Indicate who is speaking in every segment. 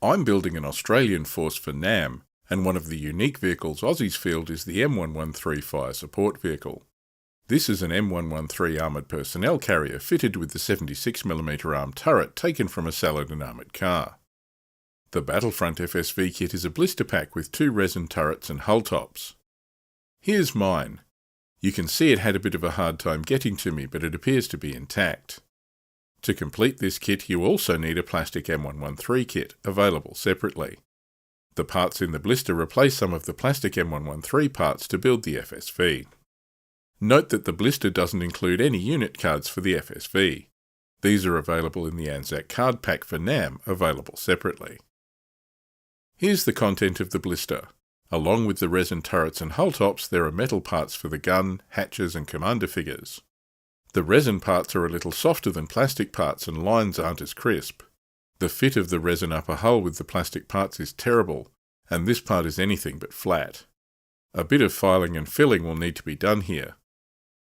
Speaker 1: I'm building an Australian force for NAM, and one of the unique vehicles Aussies field is the M113 Fire Support Vehicle. This is an M113 armoured personnel carrier fitted with the 76mm armed turret taken from a Saladin armoured car. The Battlefront Fsv Kit is a blister pack with 2 resin turrets and hull tops. Here's mine. You can see it had a bit of a hard time getting to me, but it appears to be intact. To complete this kit, you also need a plastic M113 kit, available separately. The parts in the blister replace some of the plastic M113 parts to build the FSV. Note that the blister doesn't include any unit cards for the FSV. These are available in the ANZAC card pack for NAM, available separately. Here's the content of the blister. Along with the resin turrets and hull tops, there are metal parts for the gun, hatches and commander figures. The resin parts are a little softer than plastic parts and lines aren't as crisp. The fit of the resin upper hull with the plastic parts is terrible, and this part is anything but flat. A bit of filing and filling will need to be done here.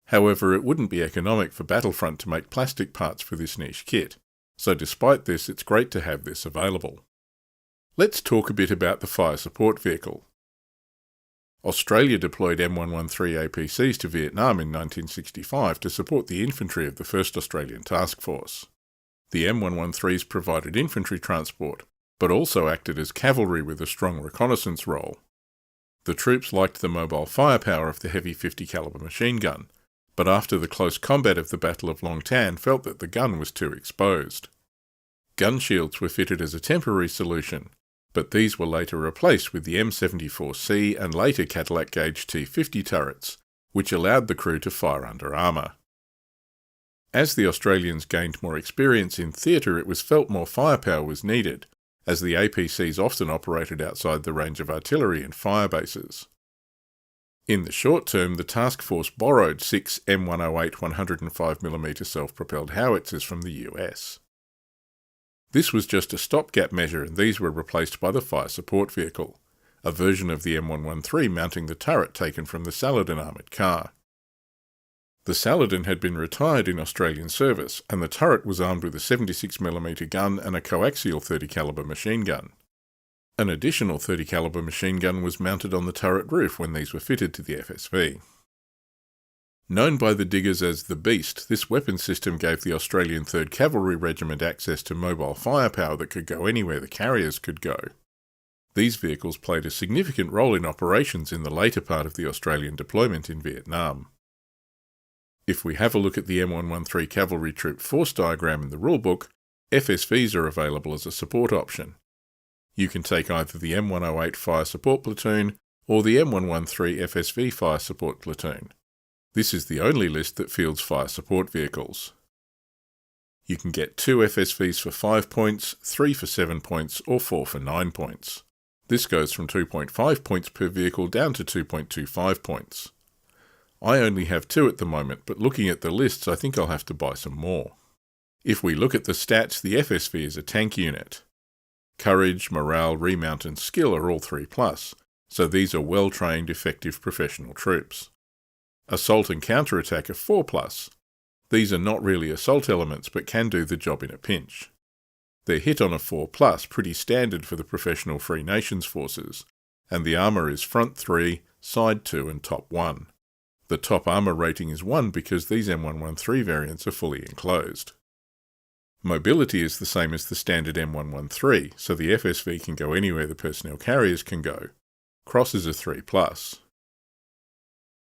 Speaker 1: However, it wouldn't be economic for Battlefront to make plastic parts for this niche kit, so despite this, it's great to have this available. Let's talk a bit about the fire support vehicle. Australia deployed M113 APCs to Vietnam in 1965 to support the infantry of the 1st Australian Task Force. The M113s provided infantry transport, but also acted as cavalry with a strong reconnaissance role. The troops liked the mobile firepower of the heavy 50-calibre machine gun, but after the close combat of the Battle of Long Tan felt that the gun was too exposed. Gun shields were fitted as a temporary solution, but these were later replaced with the M74C and later Cadillac Gauge T50 turrets, which allowed the crew to fire under armour. As the Australians gained more experience in theatre, it was felt more firepower was needed, as the APCs often operated outside the range of artillery and fire bases. In the short term, the task force borrowed 6 M108 105mm self-propelled howitzers from the US. This was just a stopgap measure, and these were replaced by the fire support vehicle, a version of the M113 mounting the turret taken from the Saladin armoured car. The Saladin had been retired in Australian service, and the turret was armed with a 76mm gun and a coaxial 30-calibre machine gun. An additional 30-calibre machine gun was mounted on the turret roof when these were fitted to the FSV. Known by the diggers as the Beast, this weapon system gave the Australian 3rd Cavalry Regiment access to mobile firepower that could go anywhere the carriers could go. These vehicles played a significant role in operations in the later part of the Australian deployment in Vietnam. If we have a look at the M113 Cavalry Troop Force diagram in the rulebook, FSVs are available as a support option. You can take either the M108 Fire Support Platoon or the M113 FSV Fire Support Platoon. This is the only list that fields fire support vehicles. You can get 2 FSVs for 5 points, 3 for 7 points, or 4 for 9 points. This goes from 2.5 points per vehicle down to 2.25 points. I only have 2 at the moment, but looking at the lists, I think I'll have to buy some more. If we look at the stats, the FSV is a tank unit. Courage, morale, remount and skill are all 3+, so these are well-trained, effective professional troops. Assault and counterattack are 4+. These are not really assault elements but can do the job in a pinch. They're hit on a 4+, pretty standard for the professional Free Nations forces, and the armour is front 3, side 2 and top 1. The top armour rating is 1 because these M113 variants are fully enclosed. Mobility is the same as the standard M113, so the FSV can go anywhere the personnel carriers can go. Crosses are 3+.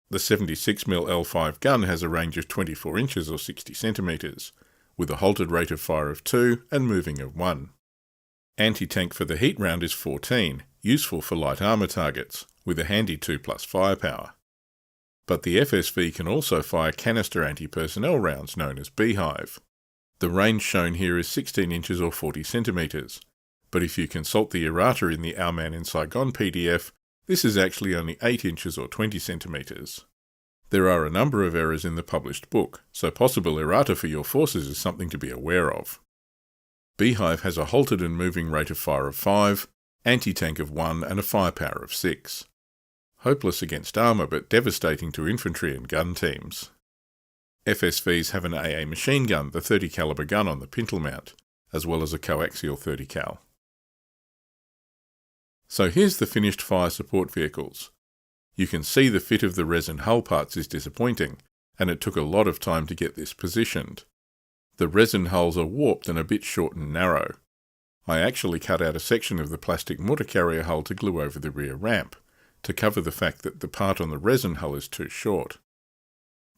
Speaker 1: The 76mm L5 gun has a range of 24 inches or 60 centimetres, with a halted rate of fire of 2 and moving of 1. Anti-tank for the heat round is 14, useful for light armour targets, with a handy 2+ firepower. But the FSV can also fire canister anti-personnel rounds known as Beehive. The range shown here is 16 inches or 40 centimetres, but if you consult the errata in the Our Man in Saigon PDF, this is actually only 8 inches or 20 centimetres. There are a number of errors in the published book, so possible errata for your forces is something to be aware of. Beehive has a halted and moving rate of fire of 5, anti-tank of 1 and a firepower of 6. Hopeless against armour but devastating to infantry and gun teams. FSVs have an AA machine gun, the 30 calibre gun on the pintle mount, as well as a coaxial 30 cal. So here's the finished fire support vehicles. You can see the fit of the resin hull parts is disappointing, and it took a lot of time to get this positioned. The resin hulls are warped and a bit short and narrow. I actually cut out a section of the plastic mortar carrier hull to glue over the rear ramp, to cover the fact that the part on the resin hull is too short.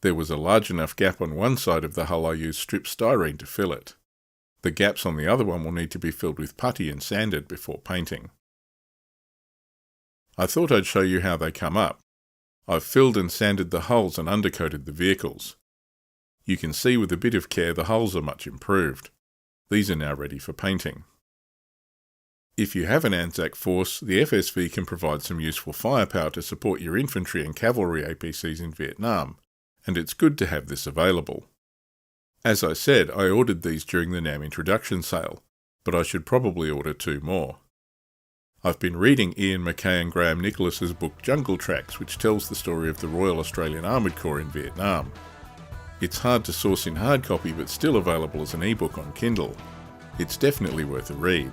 Speaker 1: There was a large enough gap on one side of the hull I used stripped styrene to fill it. The gaps on the other one will need to be filled with putty and sanded before painting. I thought I'd show you how they come up. I've filled and sanded the hulls and undercoated the vehicles. You can see with a bit of care the hulls are much improved. These are now ready for painting. If you have an ANZAC force, the FSV can provide some useful firepower to support your infantry and cavalry APCs in Vietnam, and it's good to have this available. As I said, I ordered these during the NAM introduction sale, but I should probably order 2 more. I've been reading Ian Mackay and Graham Nicholas's book Jungle Tracks, which tells the story of the Royal Australian Armoured Corps in Vietnam. It's hard to source in hard copy but still available as an ebook on Kindle. It's definitely worth a read.